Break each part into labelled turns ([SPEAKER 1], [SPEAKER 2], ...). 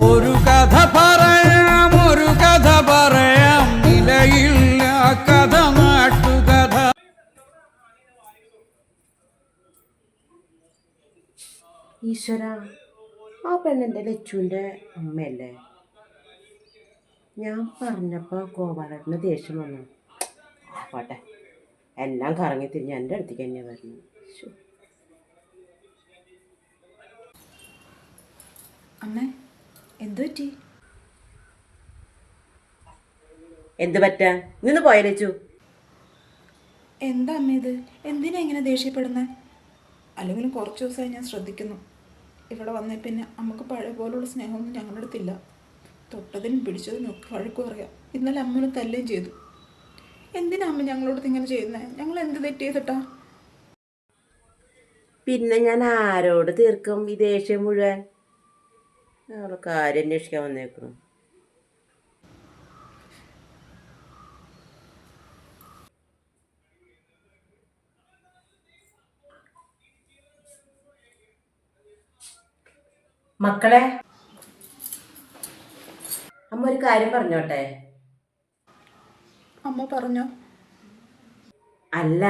[SPEAKER 1] ഒരു കഥ പറയാം നിലയില്ല കഥ നാട്ടുകഥ.
[SPEAKER 2] ഈശ്വര, ആ പെണ്ണെൻ്റെ ലച്ചുവിൻ്റെ അമ്മയല്ലേ? ഞാൻ പറഞ്ഞപ്പോൾ ഗോപാലേട്ടന് ദേഷ്യം വന്നു. പോട്ടെ, എല്ലാം കറങ്ങി തിരിഞ്ഞ് എൻ്റെ അടുത്തേക്ക് തന്നെ വരുന്നു.
[SPEAKER 3] അമ്മേ, എന്തു പറ്റി?
[SPEAKER 2] എന്ത് പറ്റാ? നിന്ന് പോയ ലച്ചു.
[SPEAKER 3] എന്താ അമ്മ ഇത്? എന്തിനാ ഇങ്ങനെ ദേഷ്യപ്പെടുന്നത്? അല്ലെങ്കിലും കുറച്ച് ദിവസമായി ഞാൻ ശ്രദ്ധിക്കുന്നു. ഇവിടെ വന്നേ പിന്നെ നമുക്ക് പഴയ പോലുള്ള സ്നേഹമൊന്നും ഞങ്ങളുടെ അടുത്തില്ല. തൊട്ടതിനും പിടിച്ചതിനും ഒക്കെ വഴക്കും അറിയാം. ഇന്നലെ അമ്മനെ തല്ലുകയും ചെയ്തു. എന്തിനാ അമ്മ ഞങ്ങളോട് ഇങ്ങനെ ചെയ്യുന്നത്? ഞങ്ങൾ എന്ത് തെറ്റ് ചെയ്തിട്ടാ?
[SPEAKER 2] പിന്നെ ഞാൻ ആരോട് തീർക്കും ഈ ദേഷ്യം മുഴുവൻ? ഞങ്ങൾ കാര്യം അന്വേഷിക്കാൻ വന്നേക്കണം. മക്കളെ, അമ്മ ഒരു കാര്യം പറഞ്ഞോട്ടെ?
[SPEAKER 3] അമ്മ പറഞ്ഞോ.
[SPEAKER 2] അല്ല,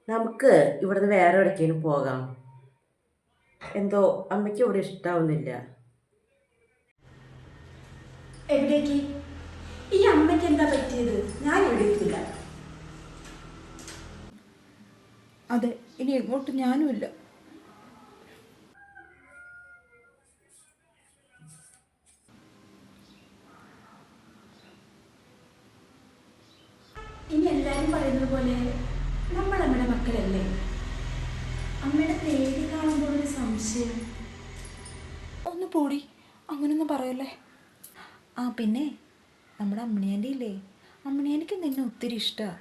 [SPEAKER 2] നമുക്ക് ഇവിടുന്ന് വേറെ എവിടേക്കെങ്കിലും പോകാം. എന്തോ അമ്മയ്ക്ക് ഇവിടെ ഇഷ്ടാവുന്നില്ല.
[SPEAKER 4] എവിടേക്ക്? ഈ അമ്മയ്ക്ക് എന്താ പറ്റിയത്? ഞാൻ എവിടേക്കില്ല.
[SPEAKER 3] അതെ, ഇനി എങ്ങോട്ടും ഞാനുമില്ല.
[SPEAKER 4] ഇനി എല്ലാവരും പറയുന്നത് പോലെ നമ്മൾ അമ്മയുടെ മക്കളല്ലേ? അമ്മയുടെ പേര് കാണുമ്പോൾ ഒരു സംശയം.
[SPEAKER 3] ഒന്ന് പോടി, അങ്ങനൊന്നും പറയല്ലേ. ആ പിന്നെ, നമ്മുടെ അമ്മിണിയാൻ്റെ ഇല്ലേ, അമ്മിണിയാനിക്ക് നിന്നെ ഒത്തിരി ഇഷ്ടമാണ്.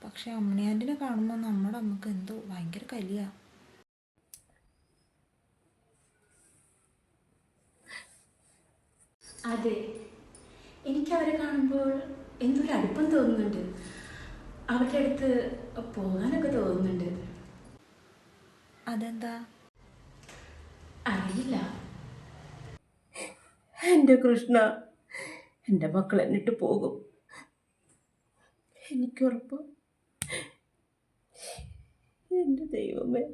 [SPEAKER 3] പക്ഷെ അമ്മിണിയാൻറ്റിനെ കാണുമ്പോൾ നമ്മുടെ അമ്മക്ക് എന്തോ ഭയങ്കര കലിയാ.
[SPEAKER 4] അതെ, എനിക്കവരെ കാണുമ്പോൾ എന്തൊരു അടുപ്പം തോന്നുന്നുണ്ട്. അവരുടെ അടുത്ത് പോകാനൊക്കെ തോന്നുന്നുണ്ട്.
[SPEAKER 3] അതെന്താ?
[SPEAKER 4] അറിയില്ല.
[SPEAKER 2] എൻ്റെ കൃഷ്ണ, എൻ്റെ മക്കൾ എന്നിട്ട് പോകും, എനിക്കുറപ്പ്. എൻ്റെ ദൈവമേ.